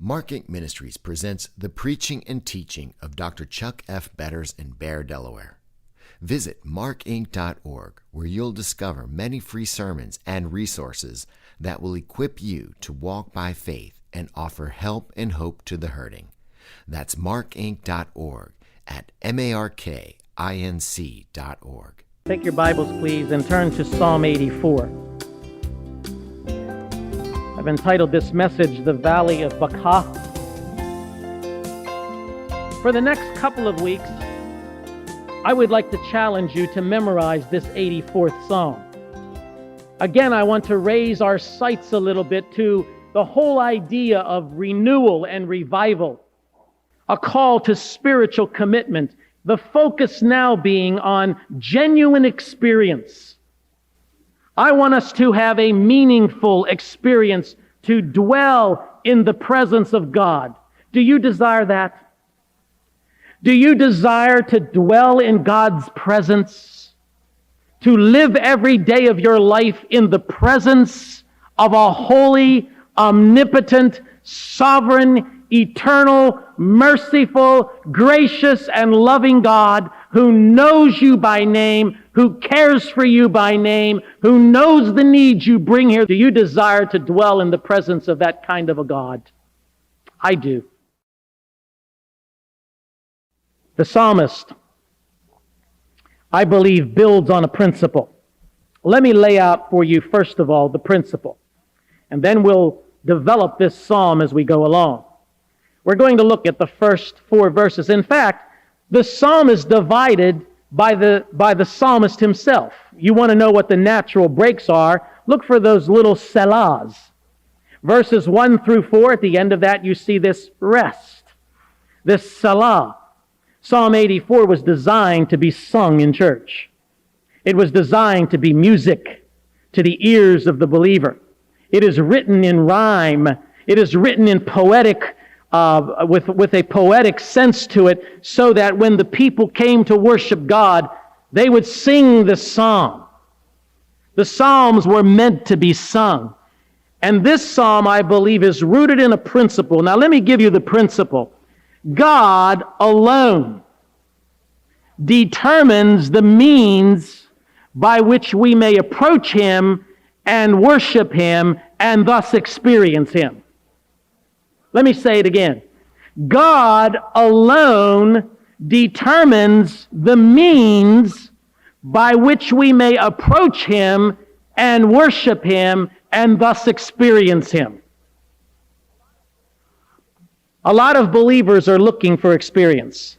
Mark Inc. Ministries presents the preaching and teaching of Dr. Chuck F. Betters in Bear, Delaware. Visit markinc.org, where you'll discover many free sermons and resources that will equip you to walk by faith and offer help and hope to the hurting. That's markinc.org at markinc.org. Take your Bibles, please, and turn to Psalm 84. I've entitled this message, The Valley of Baca. For the next couple of weeks, I would like to challenge you to memorize this 84th Psalm. Again, I want to raise our sights a little bit to the whole idea of renewal and revival, a call to spiritual commitment, the focus now being on genuine experience. I want us to have a meaningful experience, to dwell in the presence of God. Do you desire that? Do you desire to dwell in God's presence? To live every day of your life in the presence of a holy, omnipotent, sovereign, eternal, merciful, gracious, and loving God who knows you by name, who cares for you by name, who knows the needs you bring here? Do you desire to dwell in the presence of that kind of a God? I do. The psalmist, I believe, builds on a principle. Let me lay out for you, first of all, the principle, and then we'll develop this psalm as we go along. We're going to look at the first 4 verses. In fact, the psalm is divided by the psalmist himself. You want to know what the natural breaks are, look for those little selahs. Verses 1 through 4, at the end of that you see this rest, this selah. Psalm 84 was designed to be sung in church. It was designed to be music to the ears of the believer. It is written in rhyme. It is written in poetic with a poetic sense to it, so that when the people came to worship God, they would sing the psalm. The psalms were meant to be sung. And this psalm, I believe, is rooted in a principle. Now, let me give you the principle. God alone determines the means by which we may approach Him and worship Him and thus experience Him. Let me say it again. God alone determines the means by which we may approach Him and worship Him and thus experience Him. A lot of believers are looking for experience.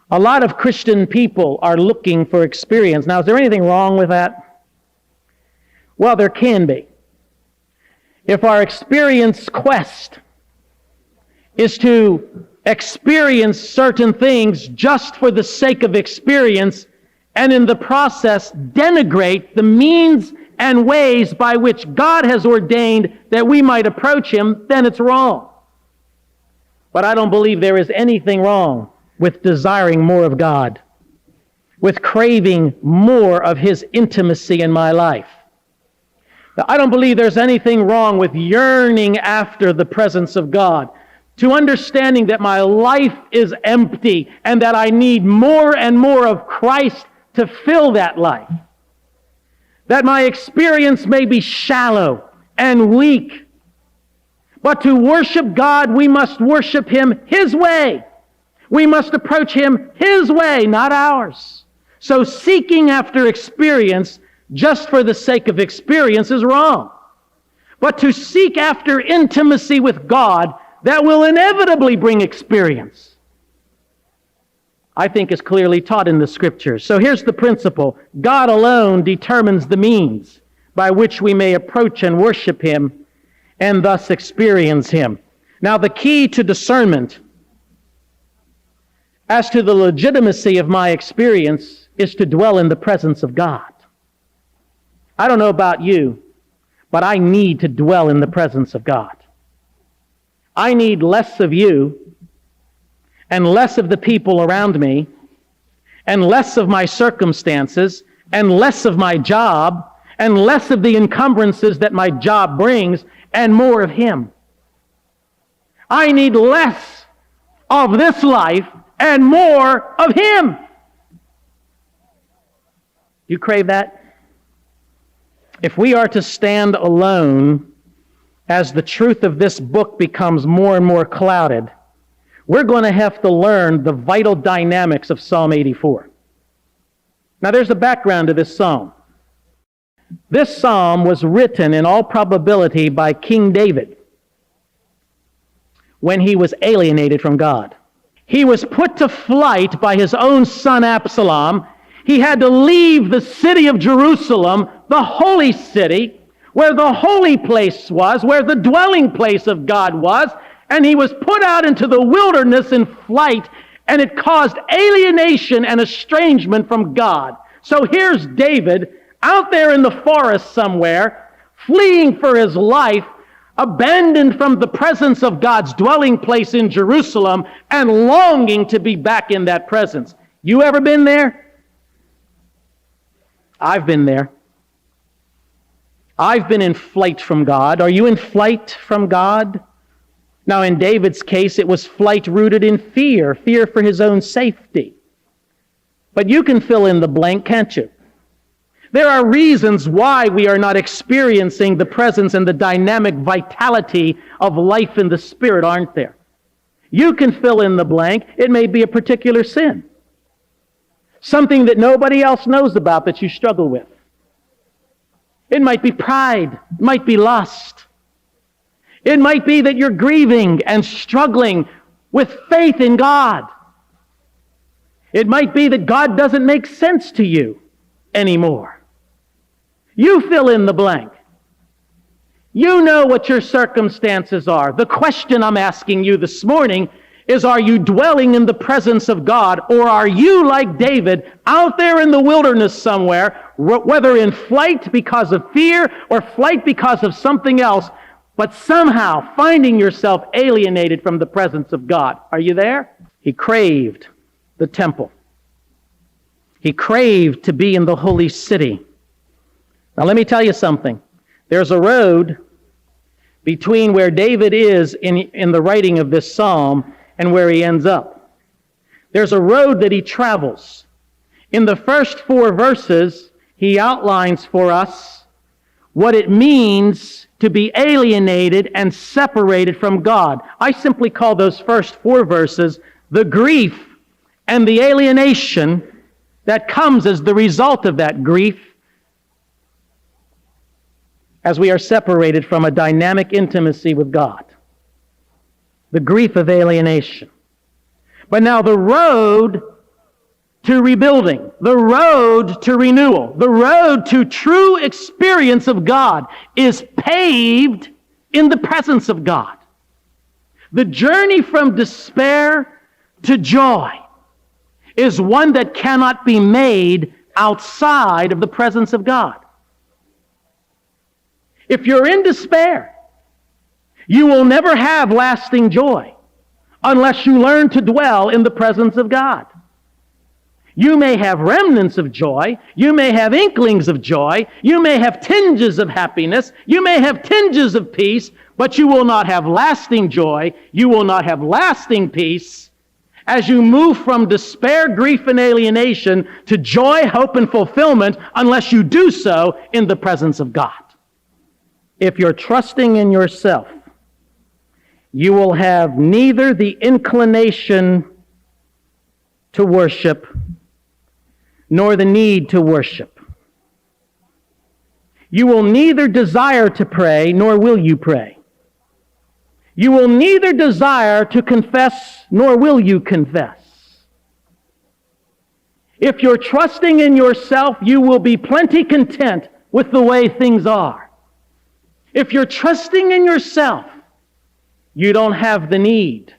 A lot of Christian people are looking for experience. Now, is there anything wrong with that? Well, there can be. If our experience quest is to experience certain things just for the sake of experience, and in the process denigrate the means and ways by which God has ordained that we might approach Him, then it's wrong. But I don't believe there is anything wrong with desiring more of God, with craving more of His intimacy in my life. Now, I don't believe there's anything wrong with yearning after the presence of God, to understanding that my life is empty and that I need more and more of Christ to fill that life. That my experience may be shallow and weak. But to worship God, we must worship Him His way. We must approach Him His way, not ours. So seeking after experience just for the sake of experience is wrong. But to seek after intimacy with God that will inevitably bring experience, I think is clearly taught in the Scriptures. So here's the principle. God alone determines the means by which we may approach and worship Him and thus experience Him. Now, the key to discernment as to the legitimacy of my experience is to dwell in the presence of God. I don't know about you, but I need to dwell in the presence of God. I need less of you and less of the people around me and less of my circumstances and less of my job and less of the encumbrances that my job brings and more of Him. I need less of this life and more of Him. You crave that? If we are to stand alone as the truth of this book becomes more and more clouded, we're going to have to learn the vital dynamics of Psalm 84. Now there's a background to this psalm. This psalm was written in all probability by King David when he was alienated from God. He was put to flight by his own son Absalom. He had to leave the city of Jerusalem, the holy city, where the holy place was, where the dwelling place of God was, and he was put out into the wilderness in flight, and it caused alienation and estrangement from God. So here's David out there in the forest somewhere, fleeing for his life, abandoned from the presence of God's dwelling place in Jerusalem, and longing to be back in that presence. You ever been there? I've been there. I've been in flight from God. Are you in flight from God? Now, in David's case, it was flight rooted in fear for his own safety. But you can fill in the blank, can't you? There are reasons why we are not experiencing the presence and the dynamic vitality of life in the Spirit, aren't there? You can fill in the blank. It may be a particular sin. Something that nobody else knows about that you struggle with. It might be pride. It might be lust. It might be that you're grieving and struggling with faith in God. It might be that God doesn't make sense to you anymore. You fill in the blank. You know what your circumstances are. The question I'm asking you this morning is, are you dwelling in the presence of God, or are you like David out there in the wilderness somewhere, whether in flight because of fear or flight because of something else, but somehow finding yourself alienated from the presence of God? Are you there? He craved the temple. He craved to be in the holy city. Now let me tell you something. There's a road between where David is in the writing of this psalm and where he ends up. There's a road that he travels. In the first 4 verses, he outlines for us what it means to be alienated and separated from God. I simply call those first 4 verses the grief and the alienation that comes as the result of that grief as we are separated from a dynamic intimacy with God. The grief of alienation. But now the road to rebuilding, the road to renewal, the road to true experience of God is paved in the presence of God. The journey from despair to joy is one that cannot be made outside of the presence of God. If you're in despair, you will never have lasting joy unless you learn to dwell in the presence of God. You may have remnants of joy. You may have inklings of joy. You may have tinges of happiness. You may have tinges of peace, but you will not have lasting joy. You will not have lasting peace as you move from despair, grief, and alienation to joy, hope, and fulfillment unless you do so in the presence of God. If you're trusting in yourself, you will have neither the inclination to worship nor the need to worship. You will neither desire to pray nor will you pray. You will neither desire to confess nor will you confess. If you're trusting in yourself, you will be plenty content with the way things are. If you're trusting in yourself, you don't have the need,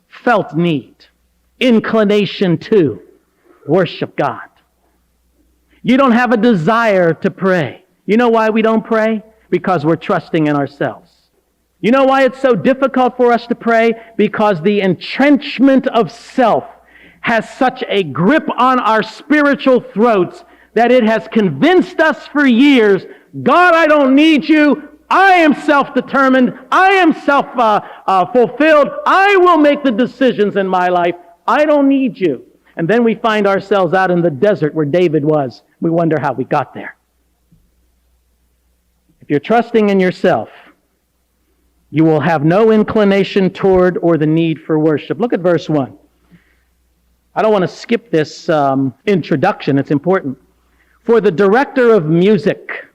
felt need, inclination to worship God. You don't have a desire to pray. You know why we don't pray? Because we're trusting in ourselves. You know why it's so difficult for us to pray? Because the entrenchment of self has such a grip on our spiritual throats that it has convinced us for years, God, I don't need you. I am self-determined. I am self-fulfilled. I will make the decisions in my life. I don't need you. And then we find ourselves out in the desert where David was. We wonder how we got there. If you're trusting in yourself, you will have no inclination toward or the need for worship. Look at verse 1. I don't want to skip this introduction. It's important. For the director of music,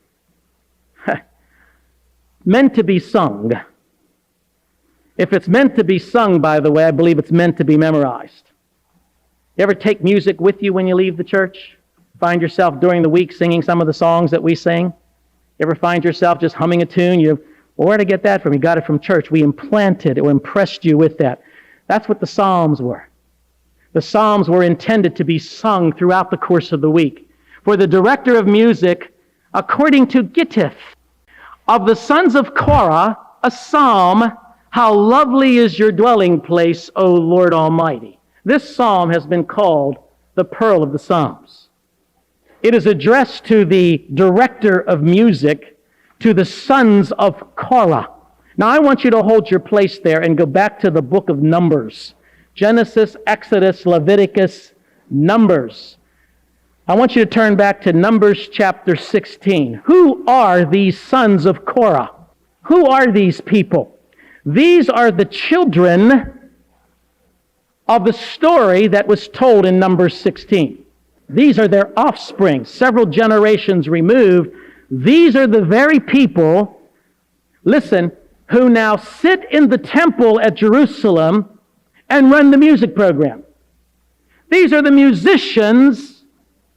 meant to be sung. If it's meant to be sung, by the way, I believe it's meant to be memorized. You ever take music with you when you leave the church? Find yourself during the week singing some of the songs that we sing? You ever find yourself just humming a tune? Well, where'd I get that from? You got it from church. We implanted or impressed you with that. That's what the Psalms were. The Psalms were intended to be sung throughout the course of the week. For the director of music, according to Gittith, of the sons of Korah, a psalm, how lovely is your dwelling place, O Lord Almighty. This psalm has been called the Pearl of the Psalms. It is addressed to the director of music, to the sons of Korah. Now I want you to hold your place there and go back to the book of Numbers. Genesis, Exodus, Leviticus, Numbers. I want you to turn back to Numbers chapter 16. Who are these sons of Korah? Who are these people? These are the children of the story that was told in Numbers 16. These are their offspring, several generations removed. These are the very people, listen, who now sit in the temple at Jerusalem and run the music program. These are the musicians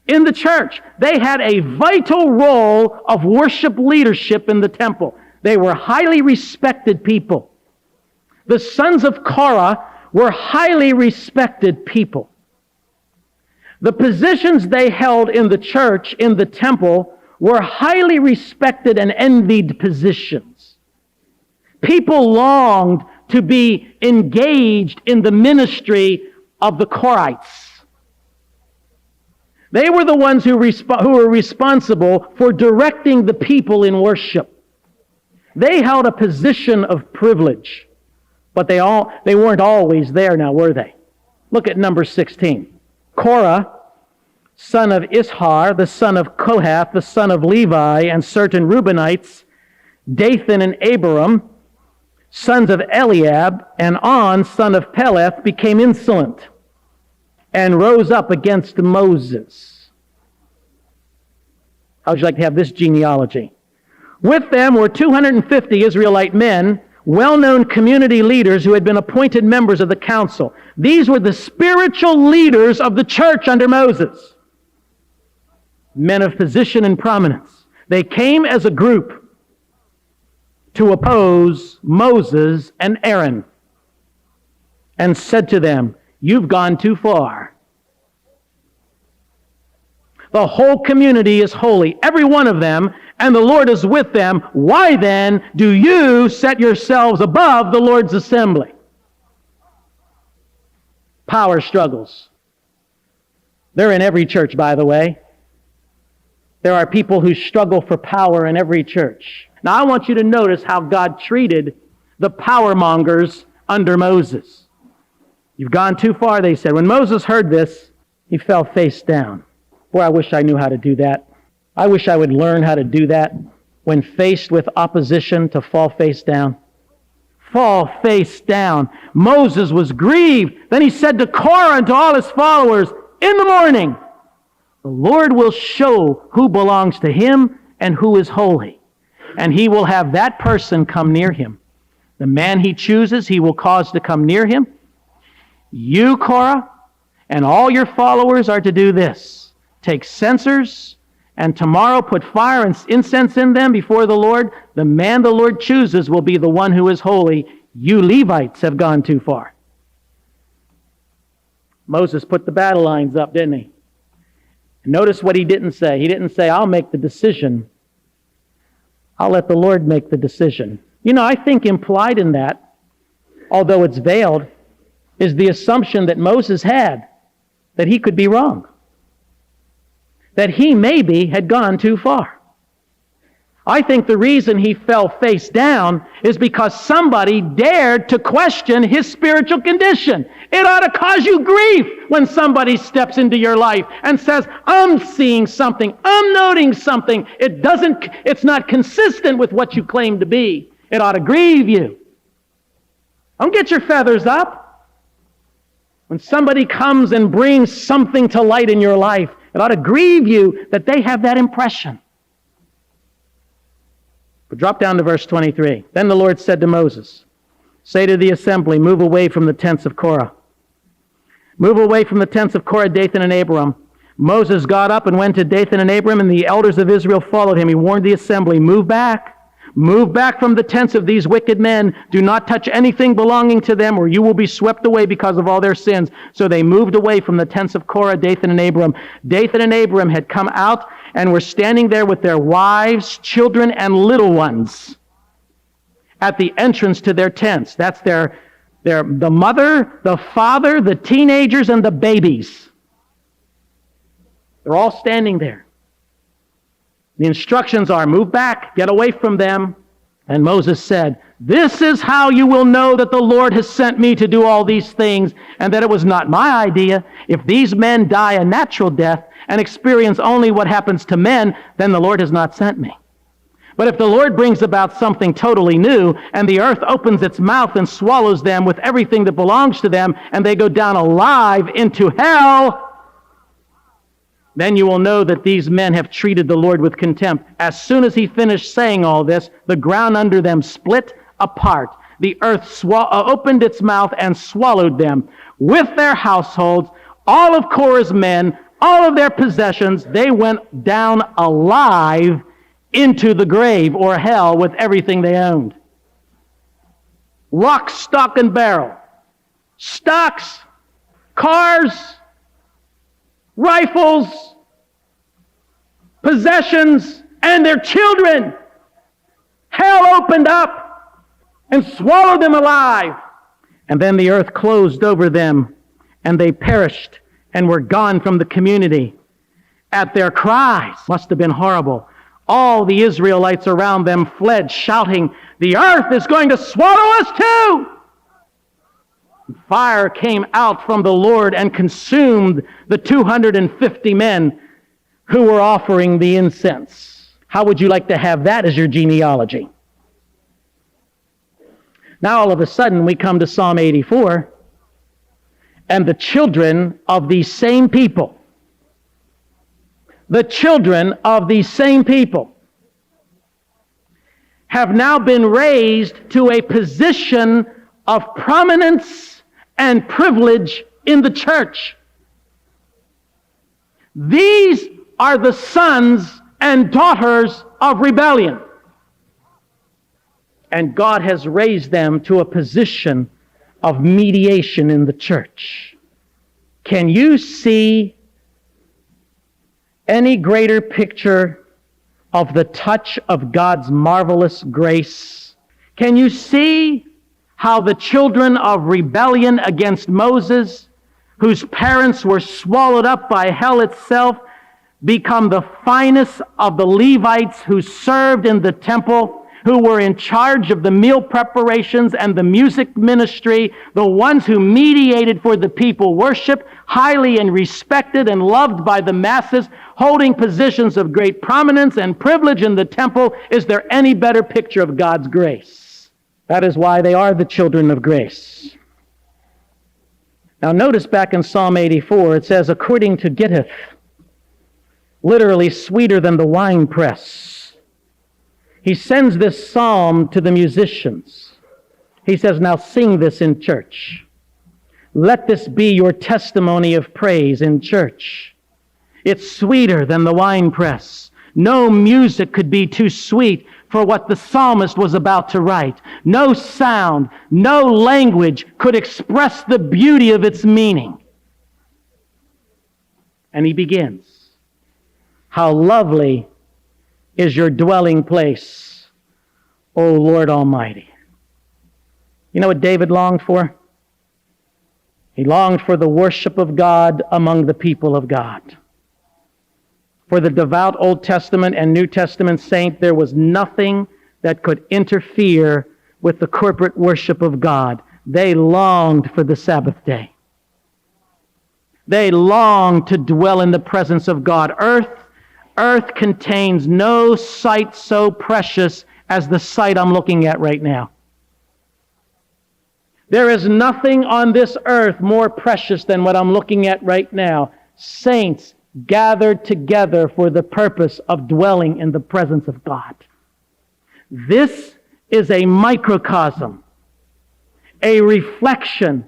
in the church. They had a vital role of worship leadership in the temple. They were highly respected people. The sons of Korah were highly respected people. The positions they held in the church, in the temple, were highly respected and envied positions. People longed to be engaged in the ministry of the Korahites. They were the ones who were responsible for directing the people in worship. They held a position of privilege, but they weren't always there now, were they? Look at number 16. Korah, son of Ishar, the son of Kohath, the son of Levi, and certain Reubenites, Dathan and Abiram, sons of Eliab, and On, son of Peleth, became insolent and rose up against Moses. How would you like to have this genealogy? With them were 250 Israelite men, well-known community leaders who had been appointed members of the council. These were the spiritual leaders of the church under Moses. Men of position and prominence. They came as a group to oppose Moses and Aaron and said to them, "You've gone too far. The whole community is holy, every one of them, and the Lord is with them. Why then do you set yourselves above the Lord's assembly?" Power struggles. They're in every church, by the way. There are people who struggle for power in every church. Now I want you to notice how God treated the power mongers under Moses. "You've gone too far," they said. When Moses heard this, he fell face down. Boy, I wish I knew how to do that. I wish I would learn how to do that when faced with opposition, to fall face down. Fall face down. Moses was grieved. Then he said to Korah and to all his followers, "In the morning, the Lord will show who belongs to him and who is holy, and he will have that person come near him. The man he chooses, he will cause to come near him. You, Korah, and all your followers are to do this. Take censers, and tomorrow put fire and incense in them before the Lord. The man the Lord chooses will be the one who is holy. You Levites have gone too far." Moses put the battle lines up, didn't he? Notice what he didn't say. He didn't say, "I'll make the decision. I'll let the Lord make the decision." You know, I think implied in that, although it's veiled, is the assumption that Moses had that he could be wrong. That he maybe had gone too far. I think the reason he fell face down is because somebody dared to question his spiritual condition. It ought to cause you grief when somebody steps into your life and says, I'm seeing something, I'm noting something. It's not consistent with what you claim to be. It ought to grieve you. Don't get your feathers up. When somebody comes and brings something to light in your life, it ought to grieve you that they have that impression. But drop down to verse 23. Then the Lord said to Moses, say to the assembly, move away from the tents of Korah. Move away from the tents of Korah, Dathan, and Abiram. Moses got up and went to Dathan and Abiram, and the elders of Israel followed him. He warned the assembly, move back. Move back from the tents of these wicked men. Do not touch anything belonging to them, or you will be swept away because of all their sins. So they moved away from the tents of Korah, Dathan, and Abiram. Dathan and Abiram had come out and were standing there with their wives, children, and little ones at the entrance to their tents. That's the mother, the father, the teenagers, and the babies. They're all standing there. The instructions are, move back, get away from them. And Moses said, this is how you will know that the Lord has sent me to do all these things, and that it was not my idea. If these men die a natural death and experience only what happens to men, then the Lord has not sent me. But if the Lord brings about something totally new, and the earth opens its mouth and swallows them with everything that belongs to them, and they go down alive into hell, then you will know that these men have treated the Lord with contempt. As soon as he finished saying all this, the ground under them split apart. The earth opened its mouth and swallowed them. With their households, all of Korah's men, all of their possessions, they went down alive into the grave or hell with everything they owned. Lock, stock, and barrel. Stocks, cars, rifles, possessions, and their children. Hell opened up and swallowed them alive. And then the earth closed over them, and they perished and were gone from the community. At their cries, must have been horrible, all the Israelites around them fled, shouting, the earth is going to swallow us too! Fire came out from the Lord and consumed the 250 men who were offering the incense. How would you like to have that as your genealogy? Now all of a sudden we come to Psalm 84, and the children of these same people, have now been raised to a position of prominence and privilege in the church. These are the sons and daughters of rebellion. And God has raised them to a position of mediation in the church. Can you see any greater picture of the touch of God's marvelous grace? Can you see how the children of rebellion against Moses, whose parents were swallowed up by hell itself, become the finest of the Levites who served in the temple, who were in charge of the meal preparations and the music ministry, the ones who mediated for the people worship, highly and respected and loved by the masses, holding positions of great prominence and privilege in the temple? Is there any better picture of God's grace? That is why they are the children of grace. Now notice back in Psalm 84, it says, according to Gittith, literally sweeter than the winepress. He sends this psalm to the musicians. He says, now sing this in church. Let this be your testimony of praise in church. It's sweeter than the winepress. No music could be too sweet for what the psalmist was about to write. No sound, no language could express the beauty of its meaning. And he begins, how lovely is your dwelling place, O Lord Almighty. You know what David longed for? He longed for the worship of God among the people of God. For the devout Old Testament and New Testament saint, there was nothing that could interfere with the corporate worship of God. They longed for the Sabbath day. They longed to dwell in the presence of God. Earth contains no sight so precious as the sight I'm looking at right now. There is nothing on this earth more precious than what I'm looking at right now. Saints gathered together for the purpose of dwelling in the presence of God. This is a microcosm, a reflection,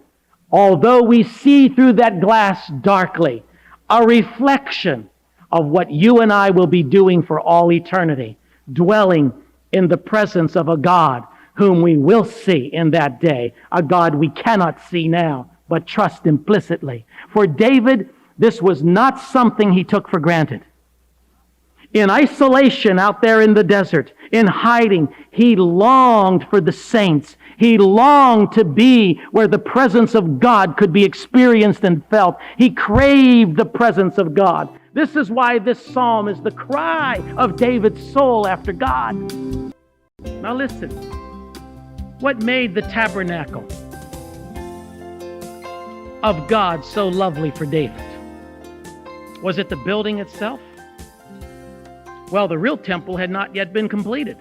although we see through that glass darkly, a reflection of what you and I will be doing for all eternity, dwelling in the presence of a God whom we will see in that day, a God we cannot see now, but trust implicitly. For David, this was not something he took for granted. In isolation out there in the desert, in hiding, he longed for the saints. He longed to be where the presence of God could be experienced and felt. He craved the presence of God. This is why this psalm is the cry of David's soul after God. Now listen, what made the tabernacle of God so lovely for David? Was it the building itself? Well, the real temple had not yet been completed.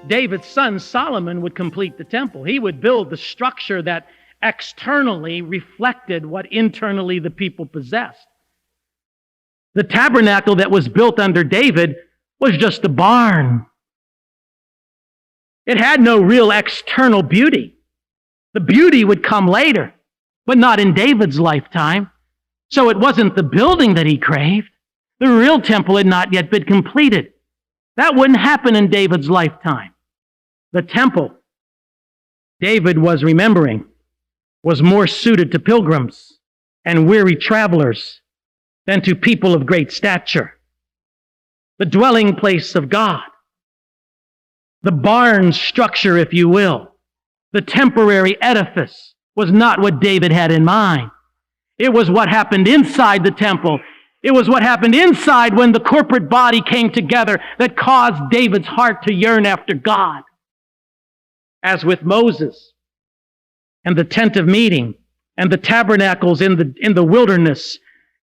David's son Solomon would complete the temple. He would build the structure that externally reflected what internally the people possessed. The tabernacle that was built under David was just a barn. It had no real external beauty. The beauty would come later, but not in David's lifetime. So it wasn't the building that he craved. The real temple had not yet been completed. That wouldn't happen in David's lifetime. The temple, David was remembering, was more suited to pilgrims and weary travelers than to people of great stature. The dwelling place of God, the barn structure, if you will, the temporary edifice, was not what David had in mind. It was what happened inside the temple. It was what happened inside when the corporate body came together that caused David's heart to yearn after God. As with Moses and the tent of meeting and the tabernacles in the wilderness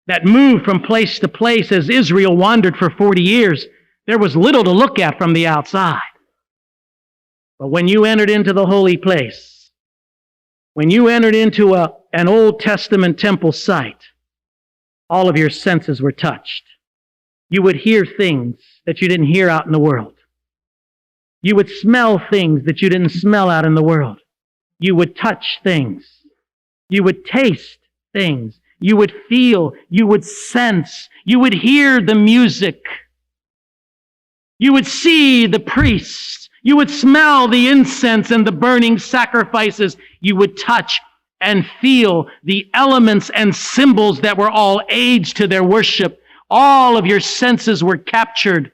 that moved from place to place as Israel wandered for 40 years, there was little to look at from the outside. But when you entered into the holy place, when you entered into an Old Testament temple site, all of your senses were touched. You would hear things that you didn't hear out in the world. You would smell things that you didn't smell out in the world. You would touch things. You would taste things. You would feel. You would sense. You would hear the music. You would see the priests. You would smell the incense and the burning sacrifices. You would touch and feel the elements and symbols that were all aids to their worship. All of your senses were captured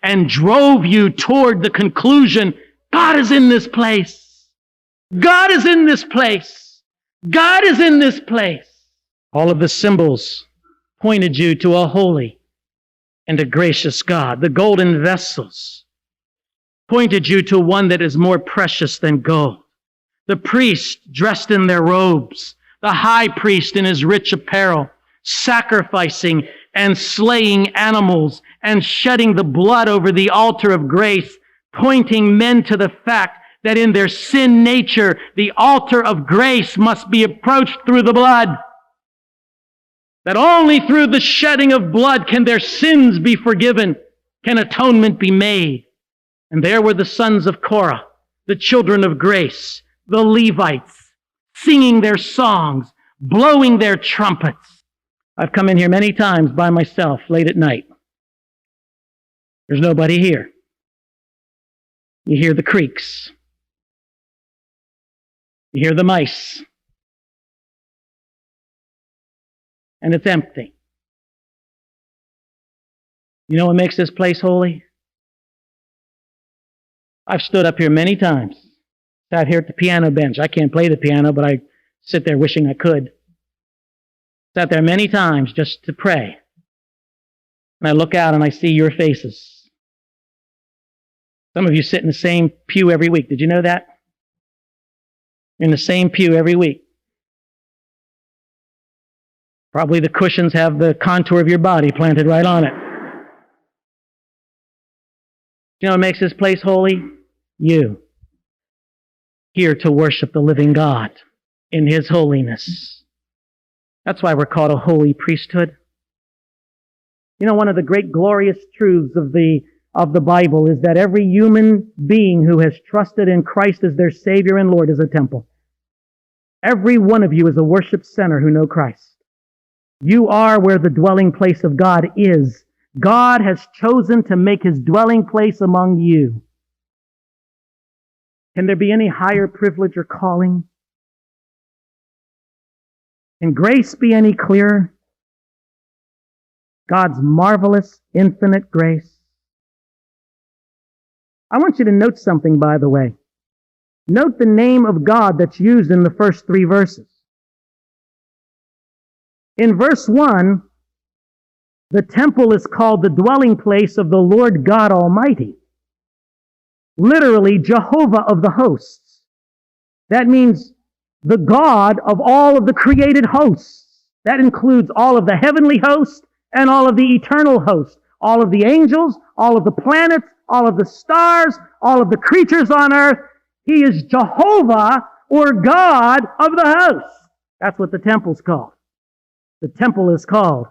and drove you toward the conclusion, God is in this place. God is in this place. God is in this place. All of the symbols pointed you to a holy and a gracious God. The golden vessels pointed you to one that is more precious than gold. The priests dressed in their robes, the high priest in his rich apparel, sacrificing and slaying animals and shedding the blood over the altar of grace, pointing men to the fact that in their sin nature, the altar of grace must be approached through the blood. That only through the shedding of blood can their sins be forgiven, can atonement be made. And there were the sons of Korah, the children of grace, the Levites, singing their songs, blowing their trumpets. I've come in here many times by myself late at night. There's nobody here. You hear the creaks. You hear the mice. And it's empty. You know what makes this place holy? I've stood up here many times. Sat here at the piano bench. I can't play the piano, but I sit there wishing I could. Sat there many times just to pray. And I look out and I see your faces. Some of you sit in the same pew every week. Did you know that? In the same pew every week. Probably the cushions have the contour of your body planted right on it. You know what makes this place holy? You. Here to worship the living God in His holiness. That's why we're called a holy priesthood. You know, one of the great glorious truths of the Bible is that every human being who has trusted in Christ as their Savior and Lord is a temple. Every one of you is a worship center who know Christ. You are where the dwelling place of God is. God has chosen to make His dwelling place among you. Can there be any higher privilege or calling? Can grace be any clearer? God's marvelous, infinite grace. I want you to note something, by the way. Note the name of God that's used in the first 3 verses. In verse 1, the temple is called the dwelling place of the Lord God Almighty. Literally, Jehovah of the hosts. That means the God of all of the created hosts. That includes all of the heavenly hosts and all of the eternal hosts. All of the angels, all of the planets, all of the stars, all of the creatures on earth. He is Jehovah, or God of the hosts. That's what the temple's called. The temple is called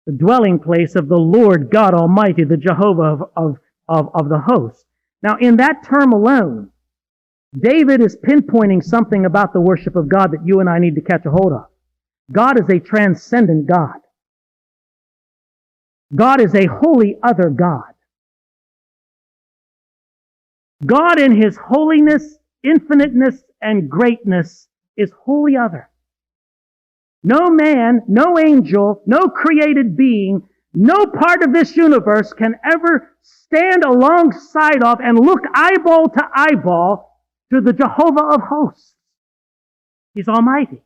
the dwelling place of the Lord God Almighty, the Jehovah of the hosts. Now, in that term alone, David is pinpointing something about the worship of God that you and I need to catch a hold of. God is a transcendent God. God is a wholly other God. God in His holiness, infiniteness, and greatness is wholly other. No man, no angel, no created being, no part of this universe can ever stand alongside of and look eyeball to eyeball to the Jehovah of hosts. He's almighty.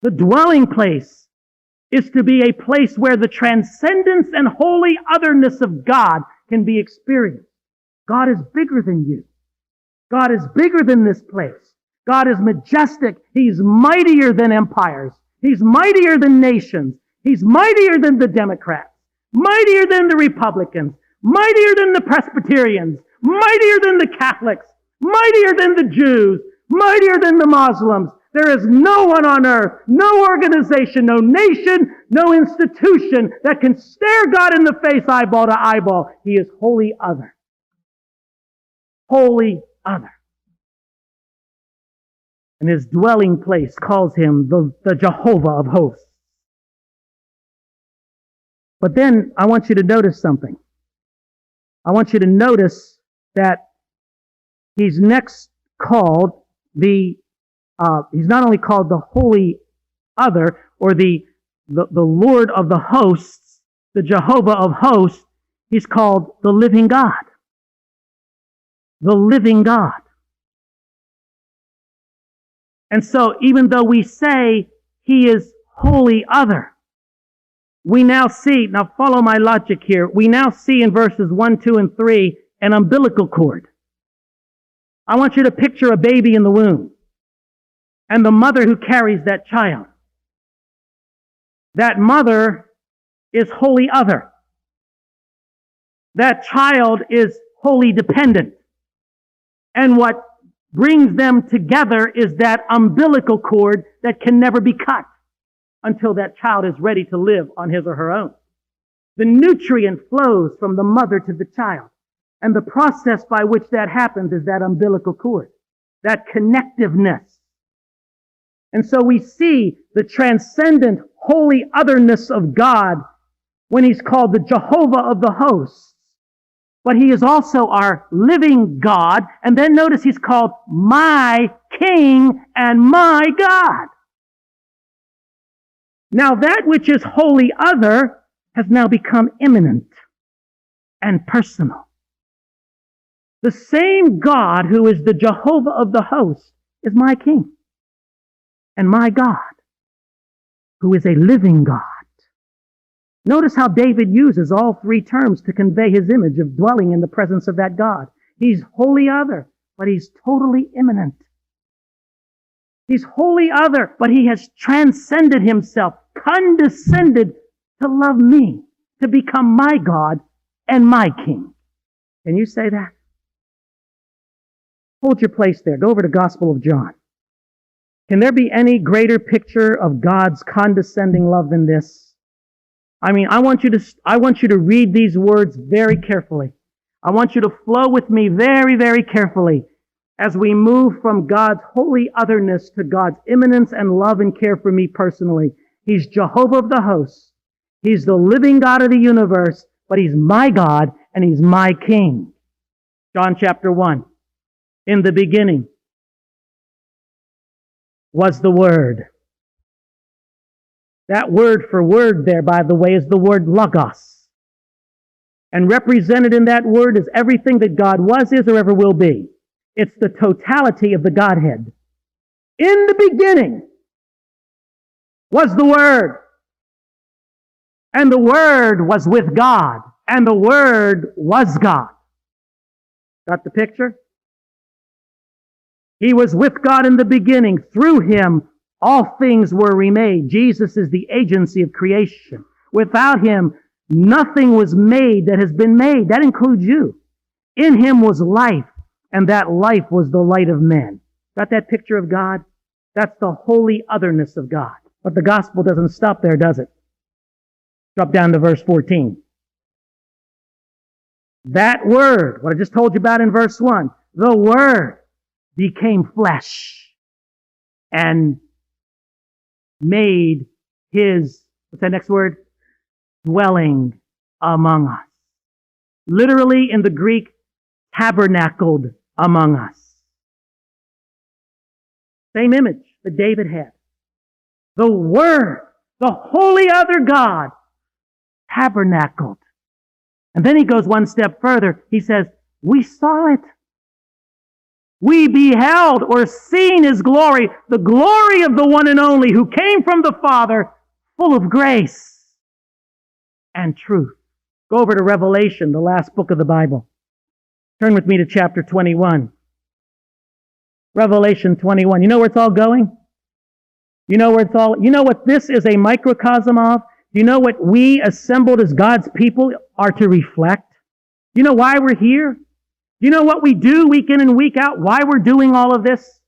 The dwelling place is to be a place where the transcendence and holy otherness of God can be experienced. God is bigger than you. God is bigger than this place. God is majestic. He's mightier than empires. He's mightier than nations. He's mightier than the Democrats, mightier than the Republicans, mightier than the Presbyterians, mightier than the Catholics, mightier than the Jews, mightier than the Muslims. There is no one on earth, no organization, no nation, no institution that can stare God in the face eyeball to eyeball. He is wholly other. Wholly other. And His dwelling place calls Him the Jehovah of hosts. But then I want you to notice something. I want you to notice that He's next called he's not only called the Holy Other, or the Lord of the hosts, the Jehovah of hosts, He's called the living God. The living God. And so even though we say He is wholly other, we now see, now follow my logic here, we now see in verses 1, 2, and 3 an umbilical cord. I want you to picture a baby in the womb and the mother who carries that child. That mother is wholly other. That child is wholly dependent. And what brings them together is that umbilical cord that can never be cut until that child is ready to live on his or her own. The nutrient flows from the mother to the child. And the process by which that happens is that umbilical cord, that connectiveness. And so we see the transcendent, holy otherness of God when He's called the Jehovah of the hosts. But He is also our living God. And then notice He's called my King and my God. Now that which is wholly other has now become immanent and personal. The same God who is the Jehovah of the hosts is my King and my God, who is a living God. Notice how David uses all three terms to convey his image of dwelling in the presence of that God. He's wholly other, but he's totally immanent. He's wholly other, but he has transcended himself, condescended to love me, to become my God and my King. Can you say that? Hold your place there. Go over to Gospel of John. Can there be any greater picture of God's condescending love than this? I want you to read these words very carefully. I want you to flow with me very, very carefully as we move from God's holy otherness to God's immanence and love and care for me personally. He's Jehovah of the hosts. He's the living God of the universe, but he's my God and he's my King. John chapter 1. In the beginning was the Word. That word for word there, by the way, is the word logos. And represented in that word is everything that God was, is, or ever will be. It's the totality of the Godhead. In the beginning was the Word. And the Word was with God. And the Word was God. Got the picture? He was with God in the beginning. Through him, all things were remade. Jesus is the agency of creation. Without him, nothing was made that has been made. That includes you. In him was life, and that life was the light of men. Got that picture of God? That's the holy otherness of God. But the gospel doesn't stop there, does it? Drop down to verse 14. That word, what I just told you about in verse 1, the Word became flesh and made his, what's that next word? Dwelling among us. Literally in the Greek, tabernacled among us. Same image that David had. The Word, the holy other God, tabernacled. And then he goes one step further. He says, we saw it. We beheld or seen his glory, the glory of the one and only who came from the Father, full of grace and truth. Go over to Revelation, the last book of the Bible. Turn with me to chapter 21. Revelation 21. You know where it's all going? You know what this is a microcosm of? You know what we assembled as God's people are to reflect? You know why we're here? You know what we do week in and week out? Why we're doing all of this?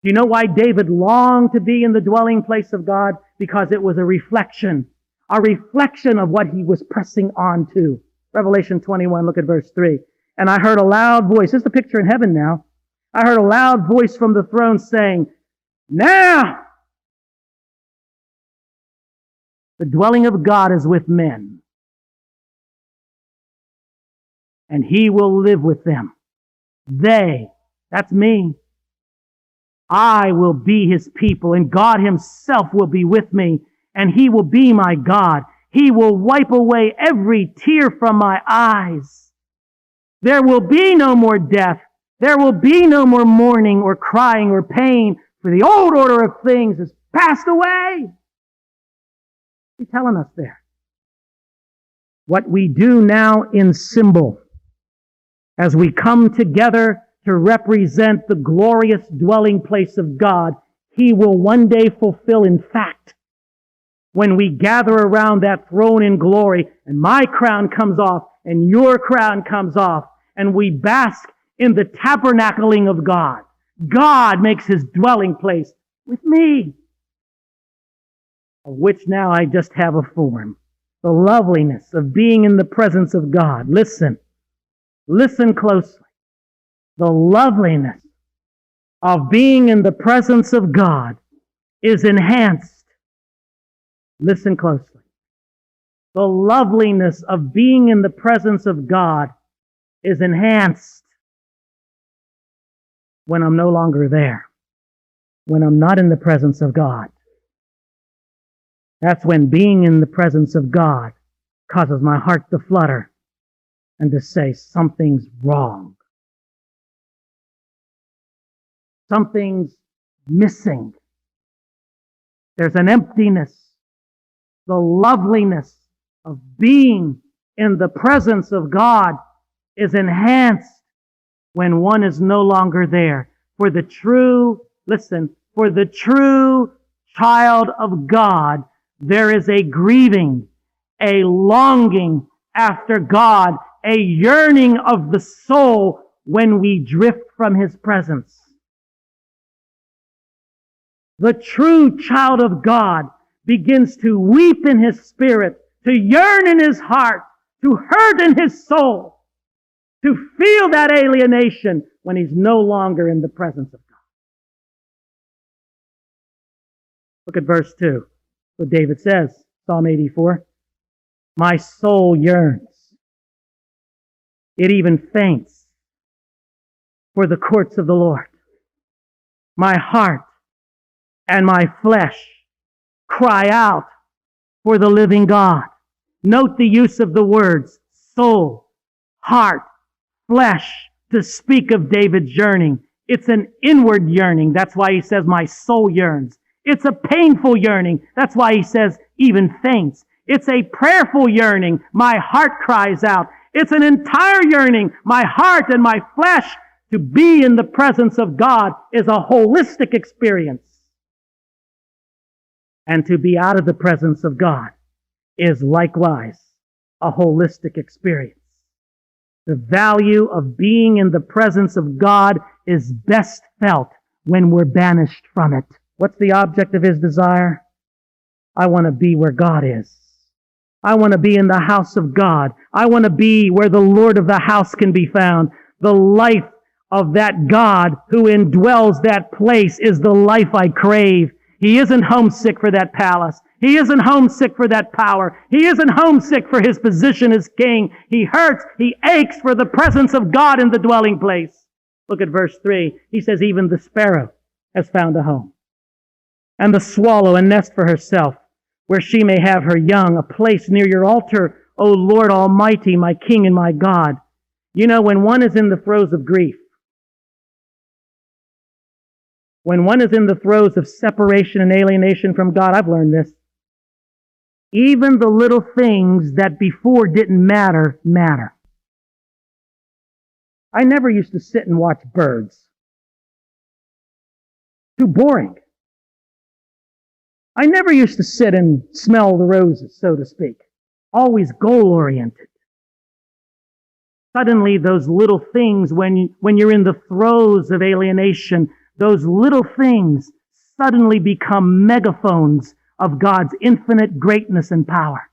You know why David longed to be in the dwelling place of God? Because it was a reflection of what he was pressing on to. Revelation 21, look at verse 3. And I heard a loud voice. This is the picture in heaven now. I heard a loud voice from the throne saying, now the dwelling of God is with men, and he will live with them. They, that's me, I will be his people, and God himself will be with me, and he will be my God. He will wipe away every tear from my eyes. There will be no more death. There will be no more mourning or crying or pain, for the old order of things has passed away. He's telling us there. What we do now in symbol, as we come together to represent the glorious dwelling place of God, he will one day fulfill in fact. When we gather around that throne in glory, and my crown comes off, and your crown comes off, and we bask in the tabernacling of God. God makes his dwelling place with me, of which now I just have a form. The loveliness of being in the presence of God. Listen closely. The loveliness of being in the presence of God is enhanced. Listen closely. The loveliness of being in the presence of God is enhanced when I'm no longer there, when I'm not in the presence of God. That's when being in the presence of God causes my heart to flutter and to say, something's wrong. Something's missing. There's an emptiness. The loveliness of being in the presence of God is enhanced when one is no longer there. For the true child of God, there is a grieving, a longing after God, a yearning of the soul when we drift from His presence. The true child of God begins to weep in his spirit, to yearn in his heart, to hurt in his soul, to feel that alienation when he's no longer in the presence of God. Look at verse 2. What David says, Psalm 84. My soul yearns. It even faints for the courts of the Lord. My heart and my flesh cry out for the living God. Note the use of the words soul, heart, flesh to speak of David's yearning. It's an inward yearning. That's why he says, my soul yearns. It's a painful yearning. That's why he says, even faints. It's a prayerful yearning. My heart cries out. It's an entire yearning. My heart and my flesh to be in the presence of God is a holistic experience. And to be out of the presence of God is likewise a holistic experience. The value of being in the presence of God is best felt when we're banished from it. What's the object of his desire? I want to be where God is. I want to be in the house of God. I want to be where the Lord of the house can be found. The life of that God who indwells that place is the life I crave. He isn't homesick for that palace. He isn't homesick for that power. He isn't homesick for his position as king. He hurts, he aches for the presence of God in the dwelling place. Look at verse 3. He says, even the sparrow has found a home, and the swallow a nest for herself, where she may have her young, a place near your altar, O Lord Almighty, my King and my God. You know, when one is in the throes of grief, when one is in the throes of separation and alienation from God, I've learned this. Even the little things that before didn't matter, matter. I never used to sit and watch birds. Too boring. I never used to sit and smell the roses, so to speak. Always goal-oriented. Suddenly, those little things, when you're in the throes of alienation, those little things suddenly become megaphones of God's infinite greatness and power.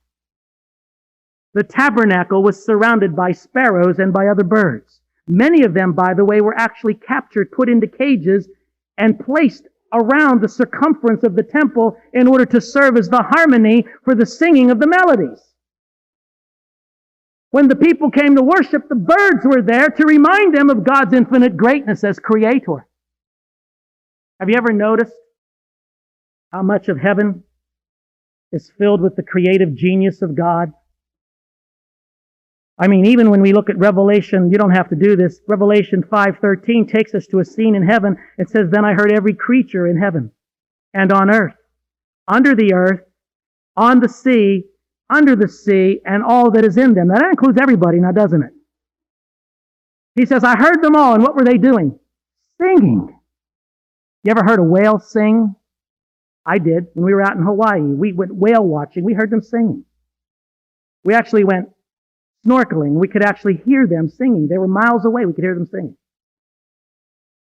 The tabernacle was surrounded by sparrows and by other birds. Many of them, by the way, were actually captured, put into cages, and placed around the circumference of the temple in order to serve as the harmony for the singing of the melodies. When the people came to worship, the birds were there to remind them of God's infinite greatness as creator. Have you ever noticed how much of heaven is filled with the creative genius of God? I mean, even when we look at Revelation, you don't have to do this. Revelation 5:13 takes us to a scene in heaven. It says, then I heard every creature in heaven and on earth, under the earth, on the sea, under the sea, and all that is in them. Now that includes everybody now, doesn't it? He says, I heard them all, and what were they doing? Singing. You ever heard a whale sing? I did. When we were out in Hawaii, we went whale watching. We heard them singing. We actually went snorkeling. We could actually hear them singing. They were miles away. We could hear them singing.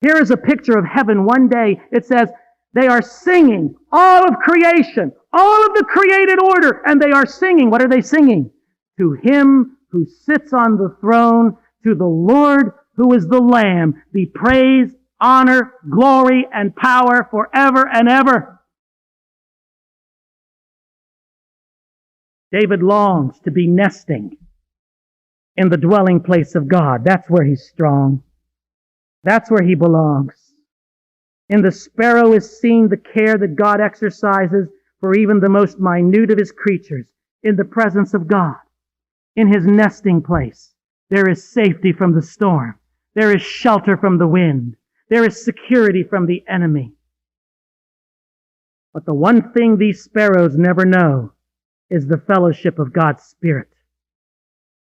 Here is a picture of heaven one day. It says, they are singing, all of creation, all of the created order, and they are singing. What are they singing? To him who sits on the throne, to the Lord who is the Lamb, be praise, honor, glory, and power forever and ever. David longs to be nesting in the dwelling place of God. That's where he's strong. That's where he belongs. In the sparrow is seen the care that God exercises for even the most minute of his creatures. In the presence of God, in his nesting place, there is safety from the storm. There is shelter from the wind. There is security from the enemy. But the one thing these sparrows never know is the fellowship of God's Spirit.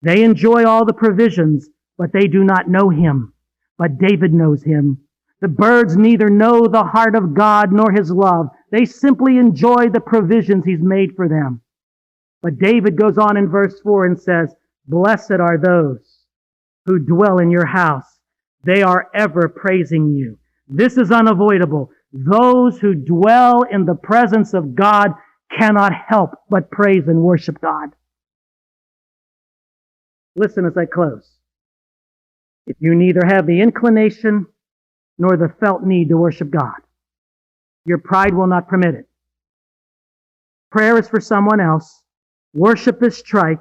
They enjoy all the provisions, but they do not know Him. But David knows Him. The birds neither know the heart of God nor His love. They simply enjoy the provisions He's made for them. But David goes on in verse 4 and says, "Blessed are those who dwell in your house. They are ever praising you." This is unavoidable. Those who dwell in the presence of God cannot help but praise and worship God. Listen as I close. If you neither have the inclination nor the felt need to worship God, your pride will not permit it. Prayer is for someone else. Worship is trite.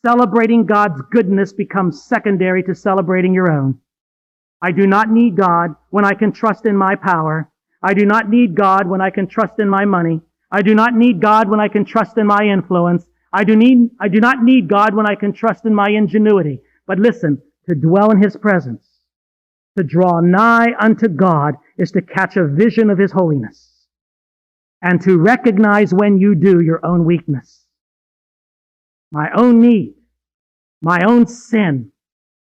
Celebrating God's goodness becomes secondary to celebrating your own. I do not need God when I can trust in my power. I do not need God when I can trust in my money. I do not need God when I can trust in my influence. I do not need God when I can trust in my ingenuity. But listen, to dwell in His presence, to draw nigh unto God, is to catch a vision of His holiness and to recognize when you do your own weakness. My own need, my own sin,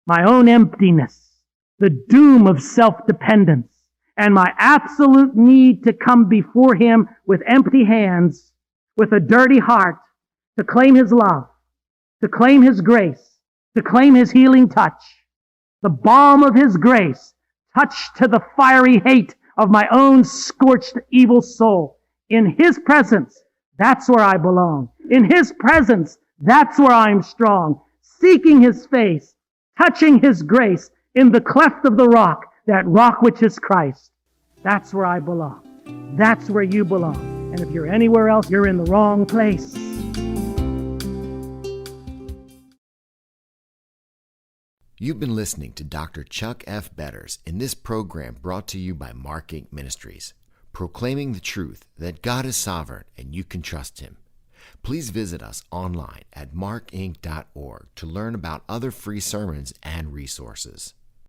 my own emptiness, the doom of self-dependence, and my absolute need to come before Him with empty hands, with a dirty heart, to claim His love, to claim His grace, to claim His healing touch, the balm of His grace, touched to the fiery hate of my own scorched evil soul. In His presence, that's where I belong. In His presence, that's where I'm strong. Seeking His face, touching His grace in the cleft of the rock, that rock which is Christ. That's where I belong. That's where you belong. And if you're anywhere else, you're in the wrong place. You've been listening to Dr. Chuck F. Betters in this program brought to you by Mark Inc. Ministries, proclaiming the truth that God is sovereign and you can trust Him. Please visit us online at markinc.org to learn about other free sermons and resources.